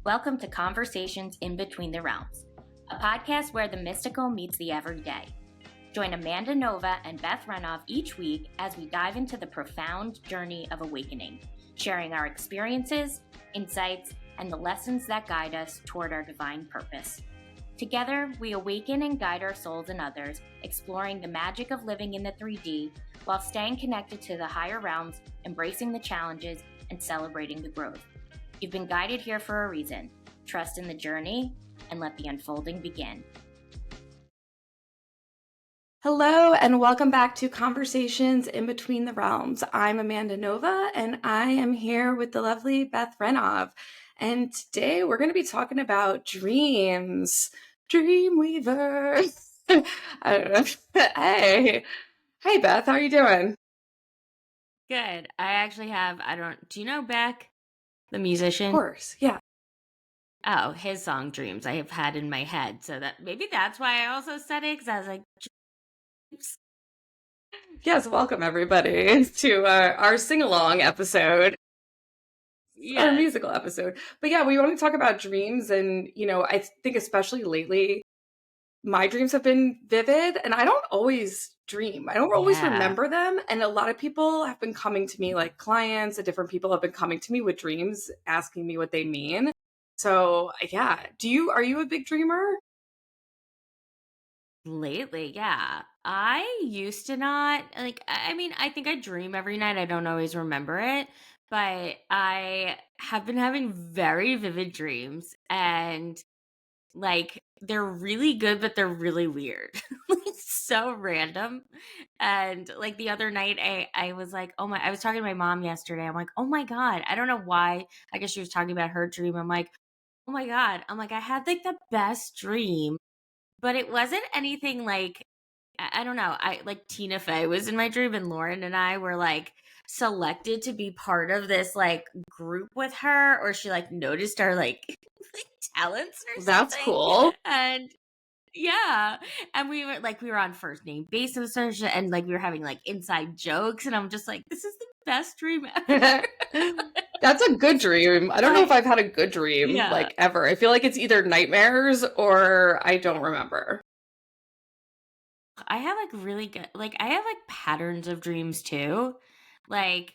Welcome to Conversations in Between the Realms, a podcast where the mystical meets the everyday. Join Amanda Nova and Beth Renov each week as we dive into the profound journey of awakening, sharing our experiences, insights, and the lessons that guide us toward our divine purpose. Together, we awaken and guide our souls and others, exploring the magic of living in the 3D while staying connected to the higher realms, embracing the challenges, and celebrating the growth. You've been guided here for a reason. Trust in the journey and let the unfolding begin. Hello, and welcome back to Conversations in Between the Realms. I'm Amanda Nova, and I am here with the lovely Beth Renov. And today we're going to be talking about dreams. Dreamweaver. I don't know. Hey, Beth, how are you doing? Good. I actually have, do you know Beck, the musician? Of course, yeah. Oh, his song Dreams I have had in my head. So that maybe that's why I also said it, because I was like, Dreams. Yes, welcome everybody to our sing-along episode. Yes. Our musical episode. But yeah, we want to talk about dreams, and I think especially lately, my dreams have been vivid, and I don't always dream. I don't always remember them, and a lot of people have been coming to me, like clients and different people have been coming to me with dreams, asking me what they mean. So yeah, are you a big dreamer? Lately, yeah. I used to not, I think I dream every night. I don't always remember it, but I have been having very vivid dreams, and they're really good, but they're really weird. So random. And the other night I was like, I was talking to my mom yesterday. I'm like, oh my God. I don't know why. I guess she was talking about her dream. I'm like, oh my God. I had the best dream, but it wasn't anything I don't know. Tina Fey was in my dream, and Lauren and I were selected to be part of this group with her, or she noticed our talents or something. That's cool. And yeah, and we were on first name basis, and we were having inside jokes, and I'm just like, this is the best dream ever. That's a good dream. I don't know if I've had a good dream ever. I feel like it's either nightmares or I don't remember. I have really good, I have patterns of dreams too. I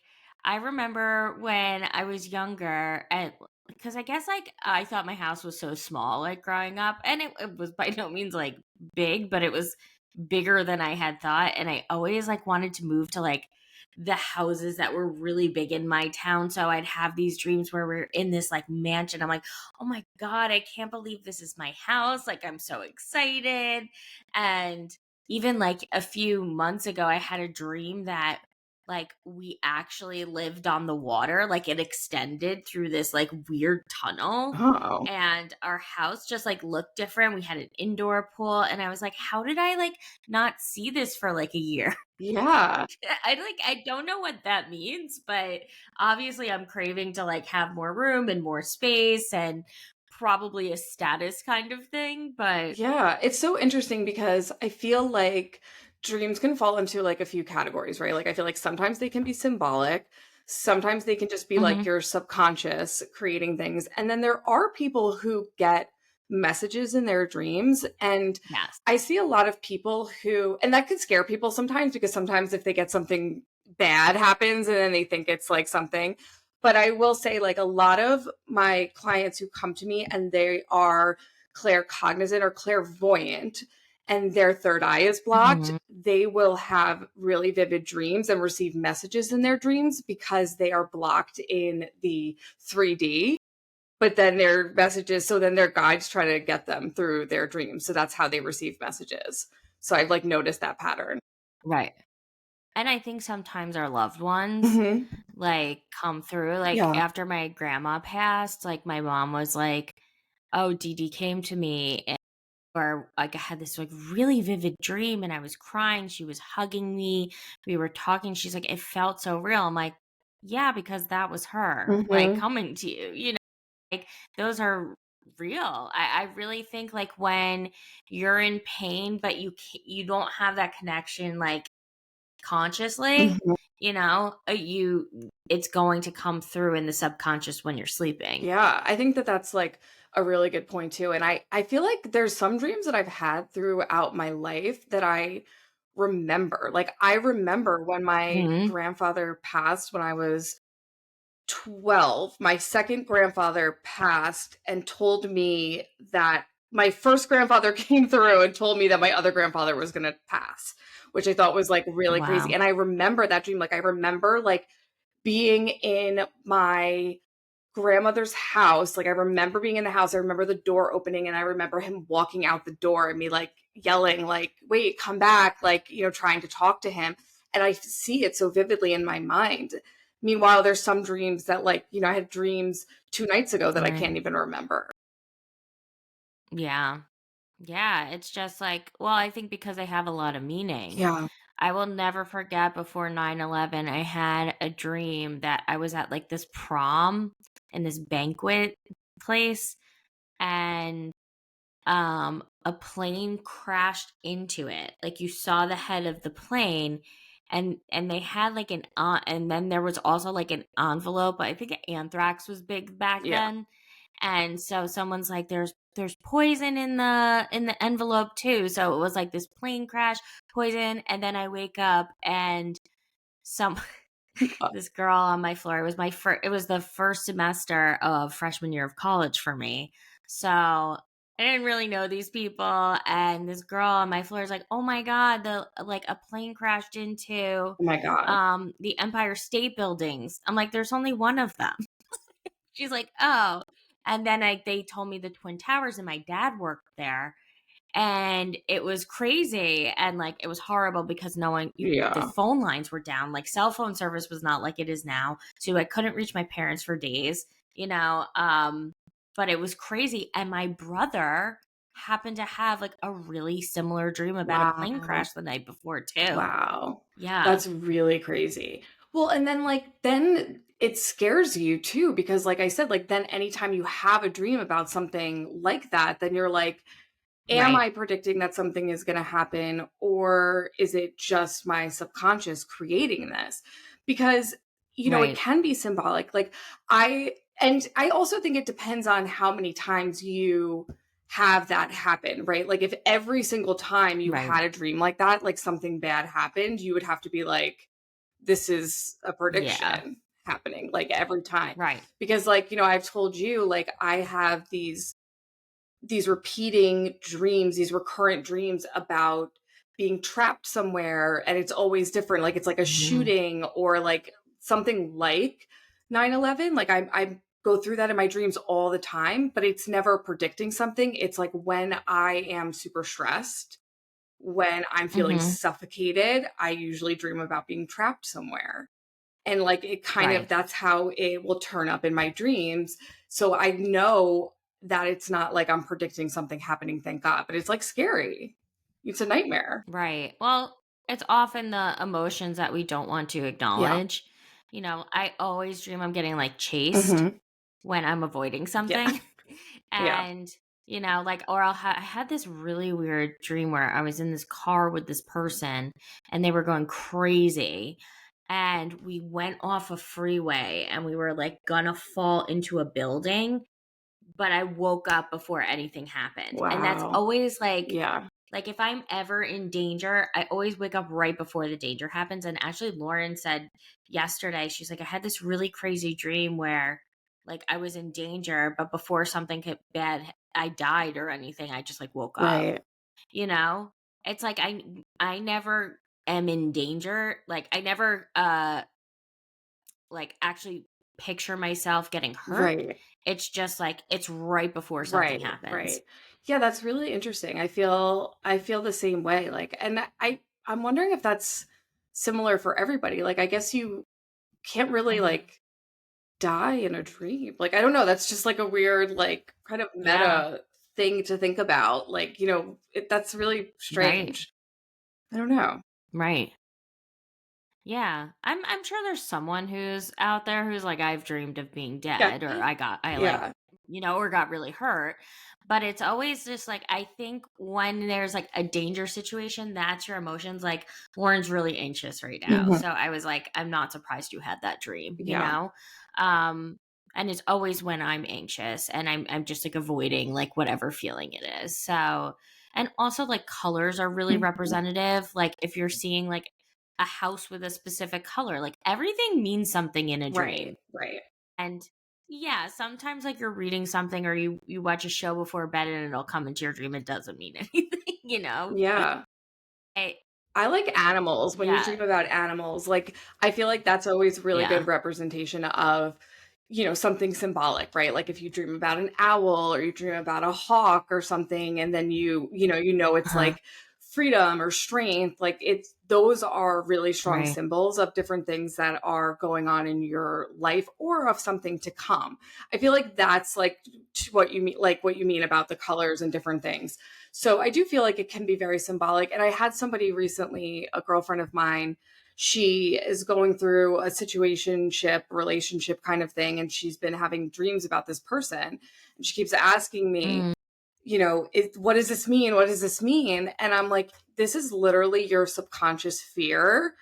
remember when I was younger, and because I guess I thought my house was so small growing up, and it was by no means big, but it was bigger than I had thought, and I always wanted to move to the houses that were really big in my town. So I'd have these dreams where we're in this mansion. I'm like, oh my God, I can't believe this is my house. I'm so excited. And even a few months ago, I had a dream that we actually lived on the water. It extended through this weird tunnel. Oh. And our house just looked different. We had an indoor pool, and I was like, how did I not see this for a year? Yeah. I don't know what that means, but obviously I'm craving to have more room and more space, and probably a status kind of thing. But yeah, it's so interesting because I feel like dreams can fall into a few categories, right? I feel like sometimes they can be symbolic, sometimes they can just be your subconscious creating things, and then there are people who get messages in their dreams. And yes, I see a lot of people who, and that could scare people sometimes, because sometimes if they get something bad happens and then they think it's something. But I will say a lot of my clients who come to me and they are claircognizant or clairvoyant and their third eye is blocked, they will have really vivid dreams and receive messages in their dreams because they are blocked in the 3D. But then their messages, so then their guides try to get them through their dreams. So that's how they receive messages. So I've noticed that pattern. Right. And I think sometimes our loved ones come through. After my grandma passed, my mom was like, oh, Dee Dee came to me, or I had this really vivid dream, and I was crying. She was hugging me. We were talking. She's like, it felt so real. I'm like, yeah, because that was her coming to you. Those are real. I really think when you're in pain, but you don't have that connection, consciously, Mhm. it's going to come through in the subconscious when you're sleeping. Yeah, I think that that's like a really good point too. And I feel like there's some dreams that I've had throughout my life that I remember. Like I remember when my Mhm. grandfather passed when I was 12. My second grandfather passed and told me that my first grandfather came through and told me that my other grandfather was going to pass, which I thought was like really crazy. Wow. And I remember that dream. Like I remember like being in my grandmother's house. Like I remember being in the house. I remember the door opening and I remember him walking out the door and me like yelling like, "Wait, come back," like, trying to talk to him. And I see it so vividly in my mind. Meanwhile, there's some dreams that like, I had dreams 2 nights ago that I Right. can't even remember. Yeah. Yeah, it's just like, well, I think because they have a lot of meaning. Yeah. I will never forget before 9/11, I had a dream that I was at like this prom in this banquet place, and a plane crashed into it. Like you saw the head of the plane, and they had like and then there was also like an envelope. I think anthrax was big back Yeah. then. And so someone's like, there's poison in the envelope too. So it was like this plane crash, poison, and then I wake up and some Uh, this girl on my floor. It was the first semester of freshman year of college for me. So I didn't really know these people, and this girl on my floor is like, "Oh my god, the like a plane crashed into oh my god. the Empire State Buildings." I'm like, "There's only one of them." She's like, "Oh." And then they told me the Twin Towers, and my dad worked there, and it was crazy, and like it was horrible because the Yeah. phone lines were down, like cell phone service was not like it is now, so I couldn't reach my parents for days, but it was crazy. And my brother happened to have like a really similar dream about a plane Wow. crash the night before too. Wow. Yeah. That's really crazy. Well, and then like then it scares you too because like I said, like then anytime you have a dream about something like that, then you're like, am Right. I predicting that something is going to happen or is it just my subconscious creating this? Because it Right. can be symbolic. Like I also think it depends on how many times you have that happen, right? Like if every single time you Right. had a dream like that, like something bad happened, you would have to be like, this is a Yeah. prediction happening like every time. Right. Because like, I've told you like I have these repeating dreams, these recurrent dreams about being trapped somewhere and it's always different. Like it's like a Mhm. shooting or like something like 9/11. Like I go through that in my dreams all the time, but it's never predicting something. It's like when I am super stressed, when I'm feeling Mhm. suffocated, I usually dream about being trapped somewhere. And like it kind of Right. that's how it will turn up in my dreams. So I know that it's not like I'm predicting something happening, thank God, but it's like scary. It's a nightmare. Right. Well, it's often the emotions that we don't want to Yeah. acknowledge. I always dream I'm getting like chased Mhm. when I'm avoiding Yeah. something. Yeah. And, like, or I had this really weird dream where I was in this car with this person and they were going crazy. And we went off a freeway and we were like gonna fall into a building, but I woke up before anything happened. And that's Wow. always Yeah. like if I'm ever in danger, I always wake up right before the danger happens. And actually Lauren said yesterday, she's like, I had this really crazy dream where like I was in danger, but before something bad I died or anything, I just like woke up. Right. You know? It's like I never am in danger. Like I never like actually picture myself getting hurt. Right. It's just like it's right before something Right. happens. Right. Yeah, that's really interesting. I feel the same way. Like and I'm wondering if that's similar for everybody. Like I guess you can't really Mhm. like die in a dream. Like, I don't know, that's just like a weird, like, kind of Yeah. meta thing to think about. Like, that's really Right. strange. I don't know. Right. Yeah. I'm sure there's someone who's out there who's like, I've dreamed of being Yeah. dead, or I Yeah. or got really hurt. But it's always just like, I think when there's like a danger situation, that's your emotions. Like, Lauren's really anxious right now. Mhm. So I was like, I'm not surprised you had that dream, Yeah. Um, and it's always when I'm anxious and I'm just like avoiding like whatever feeling it is. So, and also like colors are really Mhm. representative. Like if you're seeing like a house with a specific color, like everything means something in a Right, dream. right. And yeah, sometimes like you're reading something or you watch a show before bed and it'll come into your dream. It doesn't mean anything. Yeah. I, I like animals. When you yeah, dream about animals, like, I feel like that's always really good yeah. representation of, something symbolic, right? Like if you dream about an owl or you dream about a hawk or something, and then it's Uh-huh. like freedom or strength, like it's those are really strong Right. symbols of different things that are going on in your life or of something to come. I feel like that's like what you mean about the colors and different things. So I do feel like it can be very symbolic. And I had somebody recently, a girlfriend of mine, she is going through a situationship, relationship kind of thing. And she's been having dreams about this person. And she keeps asking me, Mm, what does this mean? What does this mean? And I'm like, this is literally your subconscious fear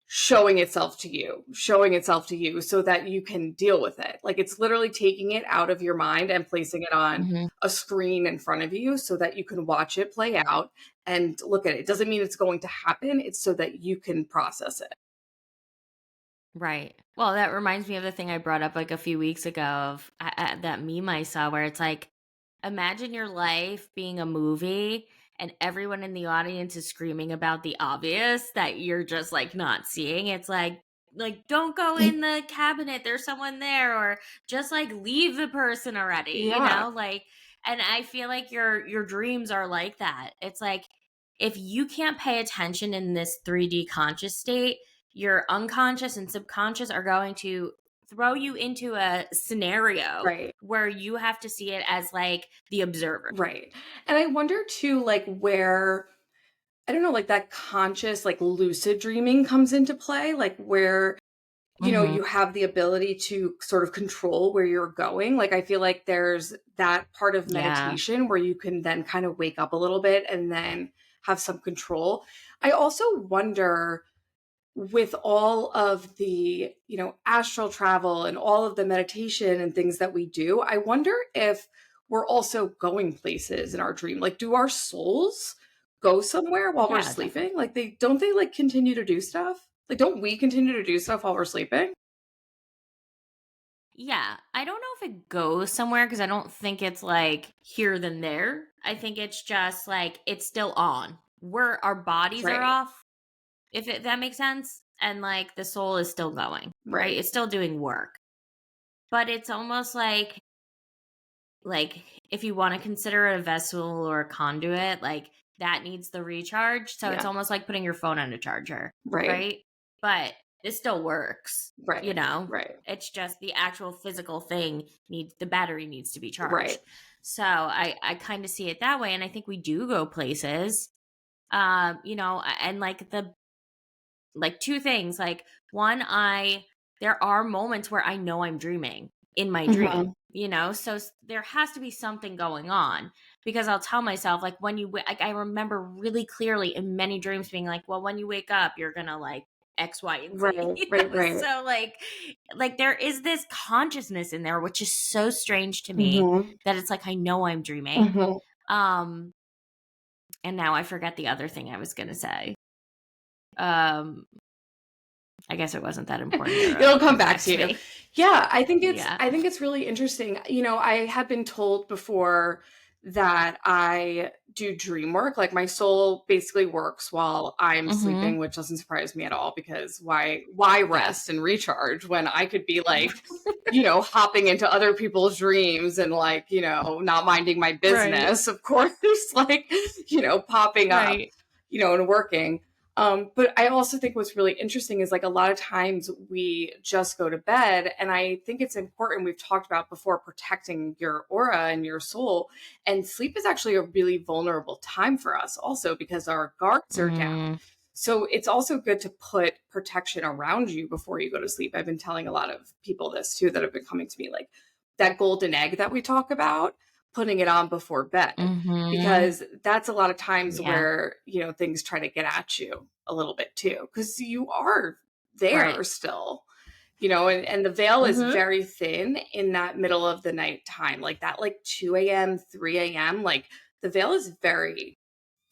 showing itself to you so that you can deal with it. Like it's literally taking it out of your mind and placing it on mhm. a screen in front of you so that you can watch it play out and look at it. It doesn't mean it's going to happen. It's so that you can process it. Right. Well, that reminds me of the thing I brought up like a few weeks ago of that meme I saw where it's like, imagine your life being a movie and everyone in the audience is screaming about the obvious that you're just like not seeing. It's like don't go in the cabinet, there's someone there, or just like leave the person already, Yeah. like, and I feel like your dreams are like that. It's like if you can't pay attention in this 3D conscious state, your unconscious and subconscious are going to throw you into a scenario Right. where you have to see it as like the observer. Right. And I wonder too, like where I don't know, like that conscious, like lucid dreaming comes into play, like where Mhm. you have the ability to sort of control where you're going. Like, I feel like there's that part of Yeah. meditation where you can then kind of wake up a little bit and then have some control. I also wonder with all of the, astral travel and all of the meditation and things that we do, I wonder if we're also going places in our dream. Like, do our souls go somewhere while we're Yeah, definitely. sleeping? Like, they like continue to do stuff? Like, don't we continue to do stuff while we're sleeping? Yeah. I don't know if it goes somewhere because I don't think it's like here than there. I think it's just like it's still on. Our bodies are Right, off, if that makes sense. And like the soul is still going, right? right, It's still doing work. But it's almost like if you want to consider it a vessel or a conduit, like that needs the recharge. So it's yeah, almost like putting your phone on a charger, right, right? But it still works, you right, know? right, It's just the actual physical thing needs the battery needs to be right, charged. So I kind of see it that way. And I think we do go places. And like like two things. Like one, I there are moments where I know I'm dreaming in my dream, mhm, so there has to be something going on because I'll tell myself like like I remember really clearly in many dreams being like, well, when you wake up you're gonna like X, Y, and Z. right, right, right, So like there is this consciousness in there which is so strange to me mhm, that it's like I know I'm dreaming. mhm. um and now I forget the other thing I was gonna say. um I guess it wasn't that important or It'll it'll come come back back to to you. me. Yeah, Yeah. I think it's really interesting. I had been told before that I do dream work. Like my soul basically works while I'm Mhm. sleeping, which doesn't surprise me at all because why Yeah. rest and recharge when I could be like, hopping into other people's dreams and like, not minding my Right. business, of course, like, popping up, Right. and working. But I also think what's really interesting is like a lot of times we just go to bed. And I think it's important, we've talked about before, protecting your aura and your soul. And sleep is actually a really vulnerable time for us, also because our guards are down. Mm. So it's also good to put protection around you before you go to sleep. I've been telling a lot of people this too that have been coming to me like, that golden egg that we talk about, putting it on before bed, Mhm. because that's a lot of times Yeah. where, things try to get at you a little bit too, because you are Right. there still, and the veil is Mhm. very thin in that middle of the night time, like that, like 2 a.m., 3 a.m., like the veil is very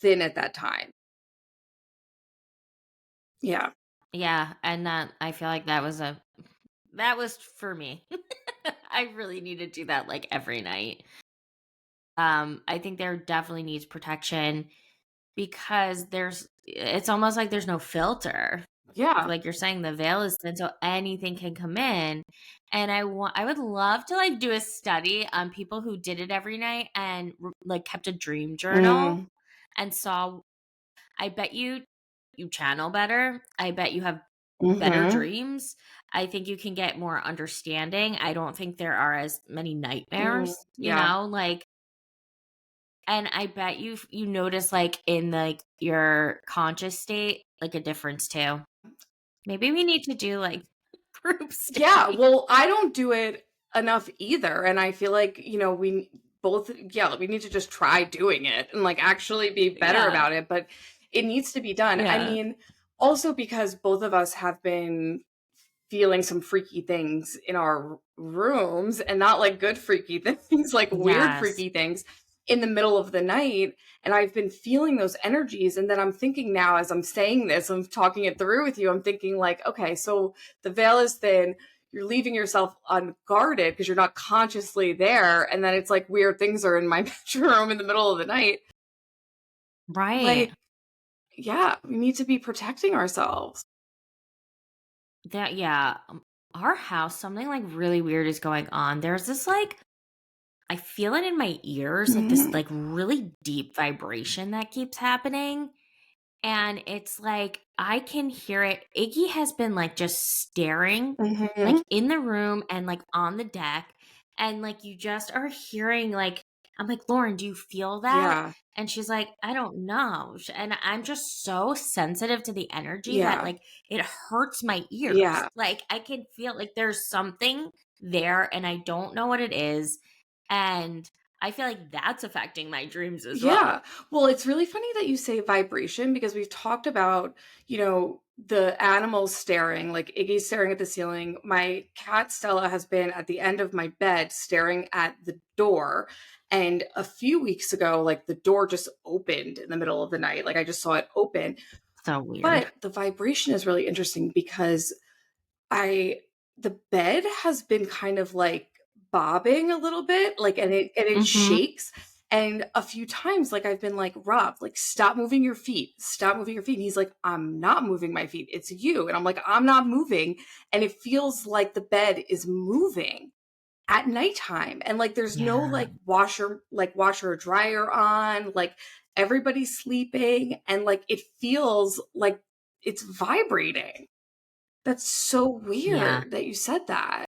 thin at that time. Yeah. Yeah, and that I feel like that was for me. I really need to do that like every night. I think there definitely needs protection because it's almost like there's no filter. Yeah. Like you're saying, the veil is thin, so anything can come in. And I would love to like do a study on people who did it every night and like kept a dream journal Mm. and saw. I bet you channel better. I bet you have better Mhm. dreams. I think you can get more understanding. I don't think there are as many Mm. nightmares, Yeah. like, and I bet you notice like in like your conscious state like a difference too. Maybe we need to do like group Yeah, study. well, I don't do it enough either, and I feel like, we both, yeah, we need to just try doing it and, like, actually be better Yeah. about it, but it needs to be done. I Yeah. mean, also because both of us have been feeling some freaky things in our rooms, and not like good freaky things, like weird Yes. freaky things in the middle of the night. And I've been feeling those energies. And then I'm thinking now, as I'm saying this, I'm talking it through with you, I'm thinking, like, okay, so the veil is thin. You're leaving yourself unguarded because you're not consciously there. And then it's like weird things are in my bedroom in the middle of the night. Right. Like, yeah, we need to be protecting ourselves. That yeah. Our house, something like really weird is going on. There's this like I feel it in my ears, like this Hmm. like really deep vibration that keeps happening. And it's like I can hear it. Iggy has been like just staring like Hmm. in the room and like on the deck. And like you just are hearing like I'm like, Lauren, do you feel that? Yeah. And she's like, I don't know. And I'm just so sensitive to the energy that Yeah. like it hurts my ears. Yeah. Like I can feel like there's something there and I don't know what it is. And I feel like that's affecting my dreams as Yeah. well. Well, it's really funny that you say vibration, because we've talked about, the animals staring, like Iggy's staring at the ceiling. My cat Stella has been at the end of my bed staring at the door. And a few weeks ago, like the door just opened in the middle of the night. Like I just saw it open. So weird. But the vibration is really interesting because I the bed has been kind of like bobbing a little bit, like, and it Mhm. shakes. And a few times, like, I've been like, Rob, like, stop moving your feet, stop moving your feet. And he's like, I'm not moving my feet. It's you. And I'm like, I'm not moving. And it feels like the bed is moving at nighttime. And like there's no Yeah. washer or dryer on, like everybody's sleeping, and like it feels like it's vibrating. That's so Yeah. weird that you said that.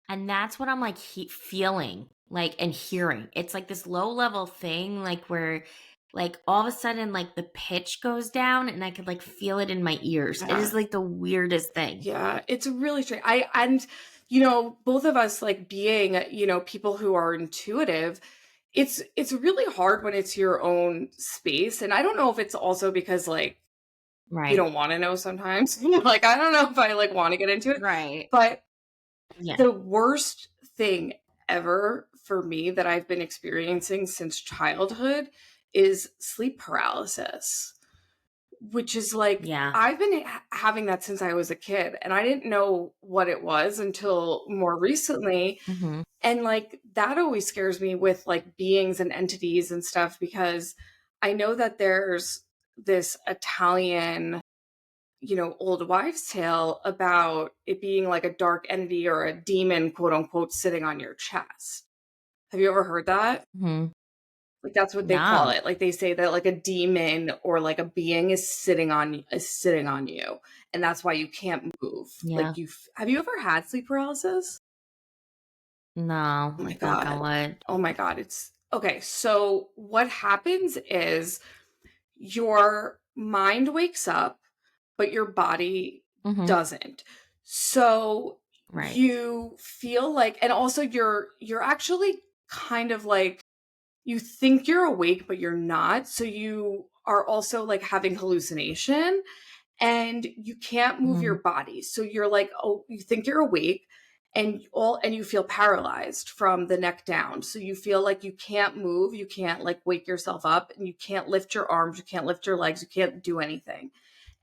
And that's what I'm like feeling like and hearing. It's like this low level thing, like where like all of a sudden like the pitch goes down and I could like feel it in my ears. It Yeah. is like the weirdest thing. Yeah, it's really strange. And both of us, like, being, people who are intuitive, it's really hard when it's your own space. And I don't know if it's also because, like, you Right. don't want to know sometimes. Like, I don't know if I like want to get into it. Right. But Yeah. the worst thing ever for me that I've been experiencing since childhood is sleep paralysis. Which is like, Yeah. I've been having that since I was a kid, and I didn't know what it was until more recently. Mhm. And like that always scares me with like beings and entities and stuff, because I know that there's this Italian, old wives' tale about it being like a dark entity or a demon, quote unquote, sitting on your chest. Have you ever heard that? Mhm. Like, that's what they call No. it. Like, they say that, like, a demon or, like, a being is sitting on you, and that's why you can't move. Yeah. Like, have you ever had sleep paralysis? No. Oh my Knock on god. wood. Oh my god, it's okay, so what happens is your mind wakes up, but your body Mhm. doesn't. So Right. you feel like, and also you're actually kind of like, you think you're awake, but you're not. So you are also like having hallucination and you can't move your Mhm. body. So you're like, oh, you think you're awake and you feel paralyzed from the neck down. So you feel like you can't move, you can't like wake yourself up, and you can't lift your arms, you can't lift your legs, you can't do anything.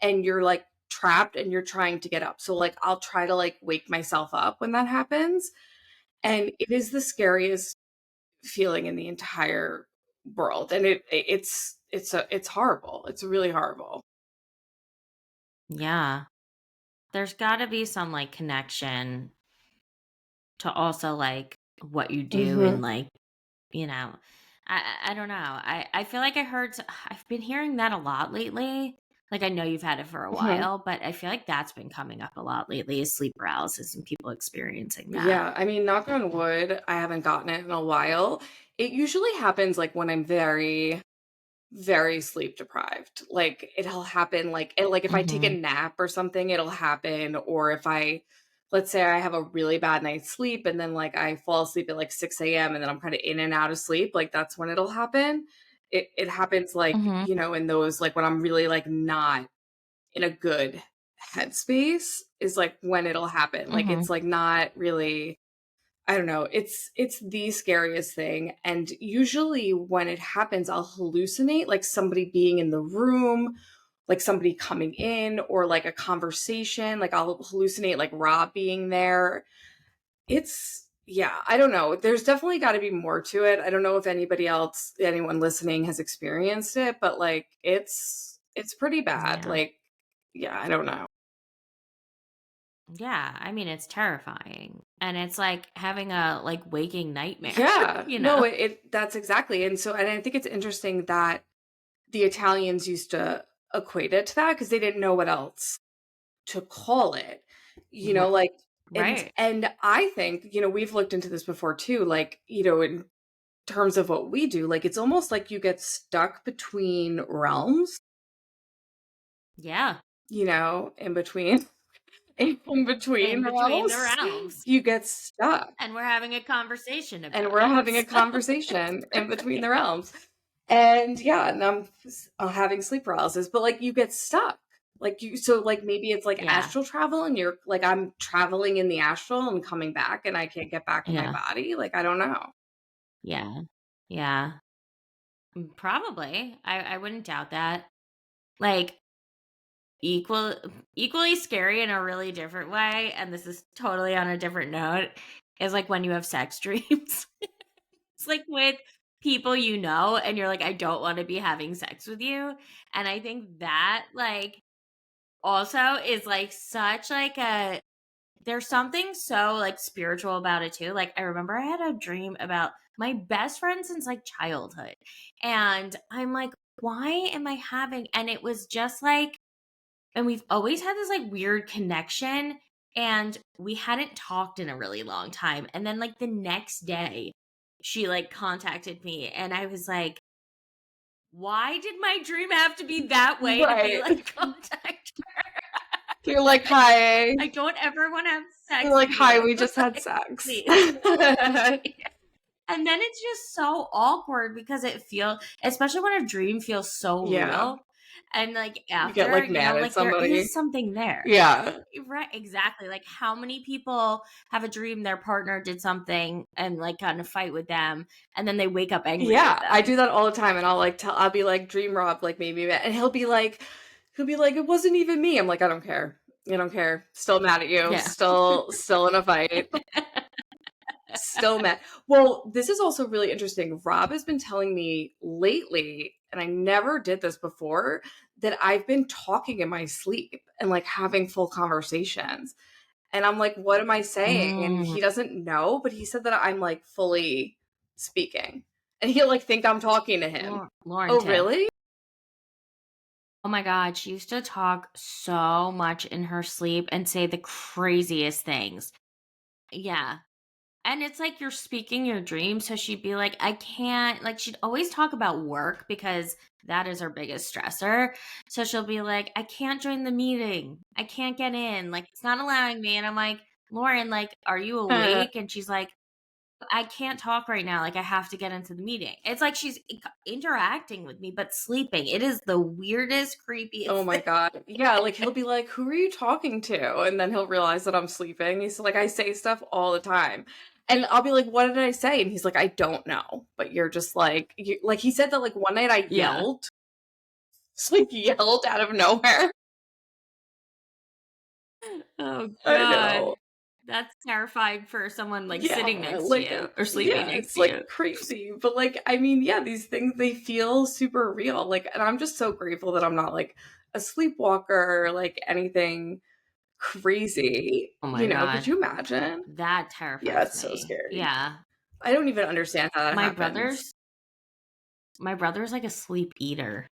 And you're like trapped and you're trying to get up. So like I'll try to like wake myself up when that happens. And it is the scariest feeling in the entire world. And it's horrible. It's really horrible. Yeah. There's gotta be some, like, connection to also, like, what you do and, Mhm. like, you know, I don't know. I feel like I've been hearing that a lot lately. Like, I know you've had it for a Mhm. while, but I feel like that's been coming up a lot lately is sleep paralysis and people experiencing that. Yeah, I mean, knock on wood, I haven't gotten it in a while. It usually happens like when I'm very, very sleep deprived. Like it'll happen like if I take a Mhm. nap or something, it'll happen. Or if I, let's say I have a really bad night's sleep and then like I fall asleep at like 6 a.m. and then I'm kind of in and out of sleep, like that's when it'll happen. It happens like, Mhm. in those like when I'm really like not in a good headspace is like when it'll happen. Like it's Mhm. like not really, I don't know. It's the scariest thing. And usually when it happens, I'll hallucinate like somebody being in the room, like somebody coming in, or like a conversation. Like I'll hallucinate like Rob being there. It's, yeah, I don't know. There's definitely got to be more to it. I don't know if anyone listening has experienced it, but like it's pretty bad. Yeah. Like, yeah, I don't know. Yeah, I mean, it's terrifying, and it's like having a, like, waking nightmare, Yeah, you no, know? it that's exactly. And I think it's interesting that the Italians used to equate it to that because they didn't know what else to call it. Ri Like, right. and I think, we've looked into this before too, like, in terms of what we do, like it's almost like you get stuck between realms, Yeah. in between in between In between the realms. realms. You get stuck. And we're having a conversation And about we're it. having a conversation in between the realms. And yeah, and I'm having sleep paralysis, but like you get stuck. Like so like maybe it's like Yeah. astral travel and you're like, I'm traveling in the astral and coming back and I can't get back in my Yeah. body. Like, I don't know. Yeah. Yeah. Probably. I wouldn't doubt that. Like, equal equally scary in a really different way, and this is totally on a different note, is, like, when you have sex dreams. It's like with people you know, and you're like, "I don't wanna be having sex with you," and I think that, like, also is, like, such, like, a there's something so, like, spiritual about it too. Like, I remember I had a dream about my best friend since, like, childhood, and I'm like, "Why am I having" and it was just like and we've always had this, like, weird connection, and we hadn't talked in a really long time, and then, like, the next day, she, like, contacted me, and I was like, "Why did my dream have to be that way to be, Right. like, contact You're her?" like, Like, hi. I don't ever wanna have You're sex like, with hi, you. we just had Like, sex. please. And then it's just so awkward because it feel especially when a dream feels so Yeah. real, and, like, You get after, like mad at like, there somebody. is something there. Yeah. Right, exactly, like, how many people have a dream their partner did something and, like, got in a fight with them, and then they wake up angry with Yeah, I them? do that all the time, and I'll be like, "Dream Rob, like, made me mad," and he'll be like, "It wasn't even me." I'm like, "I don't care. I don't care. Still mad at you. Yeah. Still in a fight. Still mad." Well, this is also really interesting. Rob has been telling me lately, and I never did this before, that I've been talking in my sleep and, like, having full conversations, and I'm like, "What am I saying?" And Mm, he doesn't know, but he said that I'm, like, fully speaking, and he'll, like, think I'm talking to him. Lauren Oh, too. really? Oh my god, she used to talk so much in her sleep and say the craziest things. Yeah. And it's like you're speaking your dream, so she'd be like, "I can't" like, she'd always talk about work because that is her biggest stressor. So she'll be like, "I can't join the meeting. I can't get in, like, it's not allowing me." And I'm like, Lauren, like, are you awake? And she's like, I can't talk right now. Like, I have to get into the meeting. It's like she's interacting with me, but sleeping. It is the weirdest, creepiest Oh my thing. god. Yeah, like, he'll be like, "Who are you talking to?" And then he'll realize that I'm sleeping. He's like, "I say stuff all the time." And I'll be like, "What did I say?" And he's like, "I don't know." But you're just like like, he said that, like, one night I Yeah. yelled. Just, like, yelled out of nowhere. Oh I know. God. That's terrifying for someone like sitting Yeah, next to like, you or sleeping yeah, next it's, to you. like, crazy, but, like, I mean, yeah, these things, they feel super real, like, and I'm just so grateful that I'm not, like, a sleepwalker or, like, anything crazy, Oh my you know, could God. you imagine? That Yeah, terrifies it's so me. scary. Yeah. I don't even understand how that My happens. brother's my brother's like a sleep eater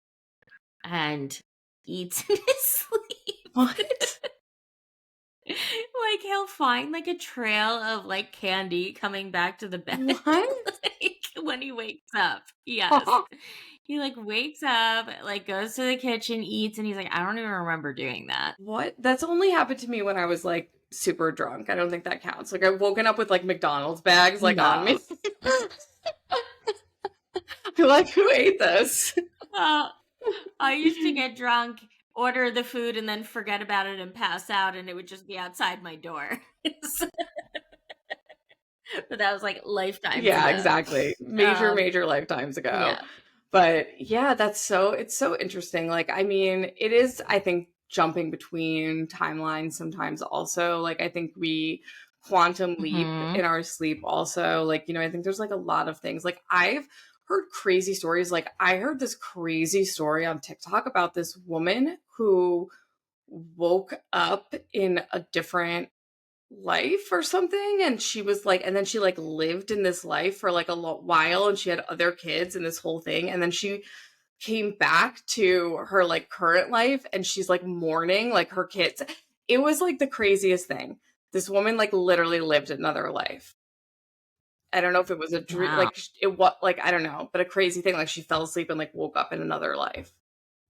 and eats in his sleep. What? Like, he'll find, like, a trail of, like, candy coming back to the bed, What? like, when he wakes up. Yes. He, like, wakes up, like, goes to the kitchen, eats, and he's like, "I don't even remember doing that." What? That's only happened to me when I was, like, super drunk, I don't think that counts, like, I've woken up with, like, McDonald's bags, like, on me. No. You're like, "Who ate this?" Uh, I used to get drunk, order the food, and then forget about it and pass out, and it would just be outside my door. So but that was, like, lifetimes Yeah, ago. exactly. Major, Um, major lifetimes ago. yeah. But yeah, it's so interesting. Like, I mean, it is, I think, jumping between timelines sometimes also. Like, I think we quantum leap Mhm. in our sleep also. Like, you know, I think there's like a lot of things. Like, I've heard crazy stories. Like, I heard this crazy story on TikTok about this woman who woke up in a different life or something, and she was like, and then she like lived in this life for like a while, and she had other kids and this whole thing, and then she came back to her like current life, and she's like mourning like her kids. It was like the craziest thing. This woman like literally lived another life. I don't know if it was a dream, Wow. like it, what, like, I don't know, but a crazy thing, like she fell asleep and like woke up in another life,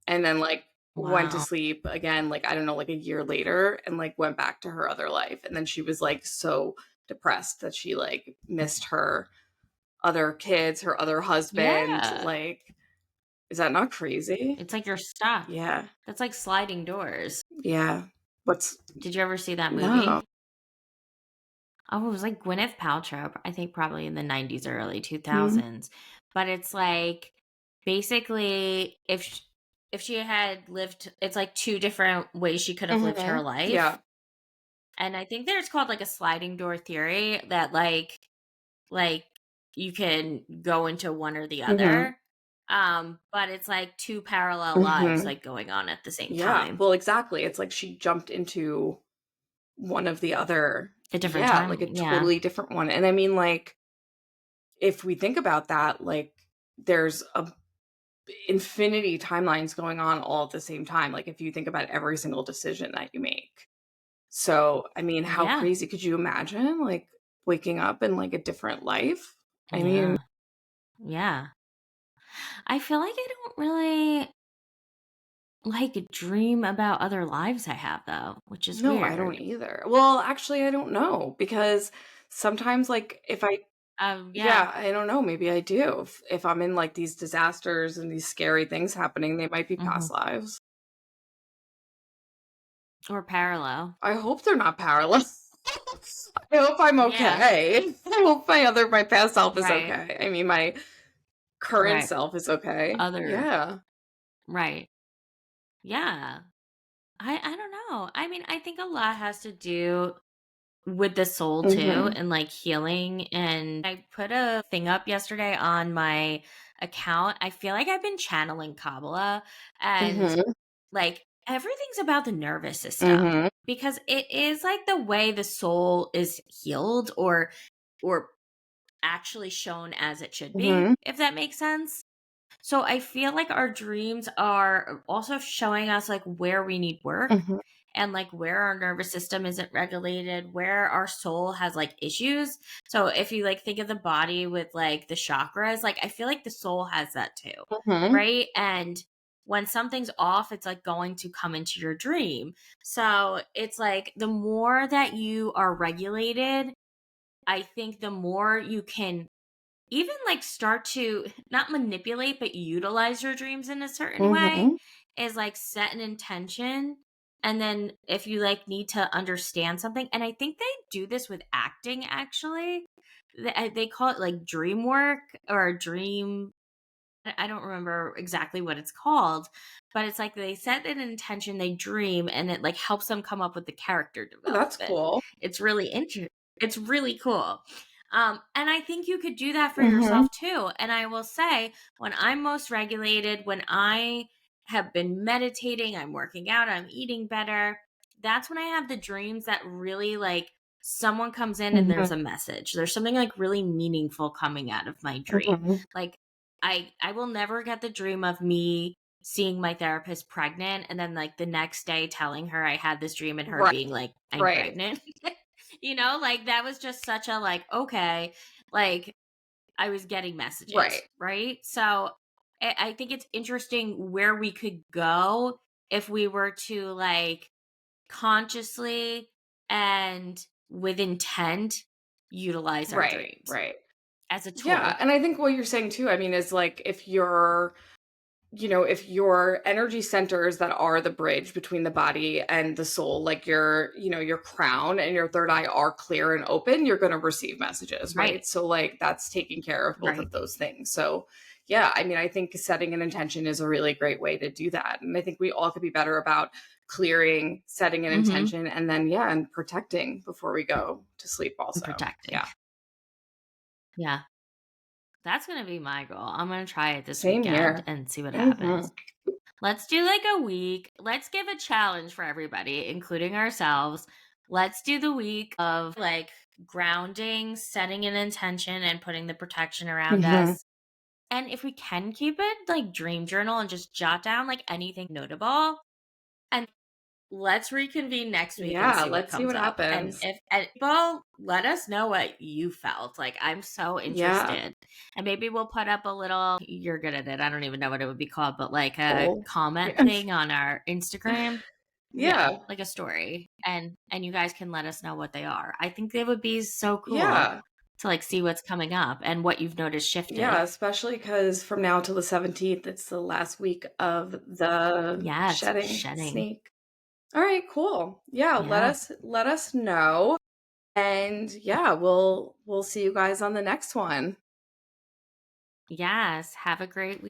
and then like went to Wow. sleep again, like, I don't know, like a year later, and like went back to her other life. And then she was like so depressed that she like missed her other kids, her other husband. Yeah. Like, is that not crazy? It's like you're stuck. Yeah. That's like sliding doors. Yeah. What's Did you ever see that no. movie? Oh, it was like Gwyneth Paltrow, I think probably in the 90s or early Mhm. 2000s. But it's like basically if she had lived, it's like two different ways she could have lived her Mhm. life. Yeah. And I think there's called like a sliding door theory that like you can go into one or the Mhm. other. But it's like two parallel lives Mhm. like going on at the same Yeah. time. Well, exactly. It's like she jumped into one of the other. A different Yeah, like time. a Yeah. totally different one. And I mean, like, if we think about that, like, there's a infinity timelines going on all at the same time. Like, if you think about every single decision that you make. So, I mean, how Yeah. crazy could you imagine, like, waking up in like a different life? I mean, Yeah. Yeah. I feel like I don't really like dream about other lives I have though, which is no, I don't weird. either. Well, actually, I don't know, because sometimes, like, if I, Yeah. yeah, I don't know, maybe I do. If I'm in like these disasters and these scary things happening, they might be Hmm. past lives. Or parallel. I hope they're not powerless. I hope I'm Yeah. okay. I hope my past self is Right. okay. I mean, my current Right. self is okay. Other. Yeah. Right. Yeah. I don't know. I mean, I think a lot has to do with the soul too Mhm. and like healing. And I put a thing up yesterday on my account. I feel like I've been channeling Kabbalah and Mhm. like everything's about the nervous system Mhm. because it is like the way the soul is healed or actually shown as it should be, Mhm. if that makes sense. So I feel like our dreams are also showing us like where we need work Mhm. and like where our nervous system isn't regulated, where our soul has like issues. So if you like think of the body with like the chakras, like I feel like the soul has that too. Mhm. Right? And when something's off, it's like going to come into your dream. So it's like the more that you are regulated, I think the more you can even like start to not manipulate but utilize your dreams in a certain way, Mhm. is like set an intention, and then if you like need to understand something, and I think they do this with acting actually. They call it like dream work or dream, I don't remember exactly what it's called, but it's like they set an intention, they dream, and it like helps them come up with the character Oh, that's development. cool. It's really it's really cool. And I think you could do that for Mhm. yourself too. And I will say, when I'm most regulated, when I have been meditating, I'm working out, I'm eating better, that's when I have the dreams that really like someone comes in and Mhm. there's a message. There's something like really meaningful coming out of my dream. Mhm. Like I will never get the dream of me seeing my therapist pregnant and then like the next day telling her I had this dream and her Right. being like, I'm Right. pregnant. Like that was just such a like, okay, like I was getting Right. messages, right? So I think it's interesting where we could go if we were to like consciously and with intent utilize our Right. dreams Right. as a Yeah, tool. and I think what you're saying too, I mean, is like if your energy centers that are the bridge between the body and the soul, like your crown and your third eye are clear and open, you're going to receive messages, Right. right? So like that's taking care of both Right. of those things. So yeah, I mean, I think setting an intention is a really great way to do that. And I think we all could be better about clearing, setting an Mhm. intention, and then yeah, and protecting before we go to sleep And also. protecting. Yeah. Yeah. That's gonna be my goal. I'm gonna try it this Same weekend here. and see what happens. Mhm. Let's do like a week. Let's give a challenge for everybody, including ourselves. Let's do the week of like grounding, setting an intention, and putting the protection around Mhm. us. And if we can keep it like dream journal and just jot down like anything notable. And let's reconvene next week and Yeah, see what let's see comes what up. And happens. if and people let us know what you felt. Like I'm so Yeah. interested. And maybe we'll put up a little, you're good at it. I don't even know what it would be called, but like a Cool. comment Yeah. thing on our Instagram. Yeah, Yeah. like a story. And you guys can let us know what they are. I think they would be so cool Yeah. to like see what's coming up and what you've noticed Yeah, shifted. especially because from now till the 17th, it's the last week of the Yes, shedding shedding. sneak. All right, cool. Yeah, Yeah. let us know. And yeah, we'll see you guys on the next one. Yes. Have a great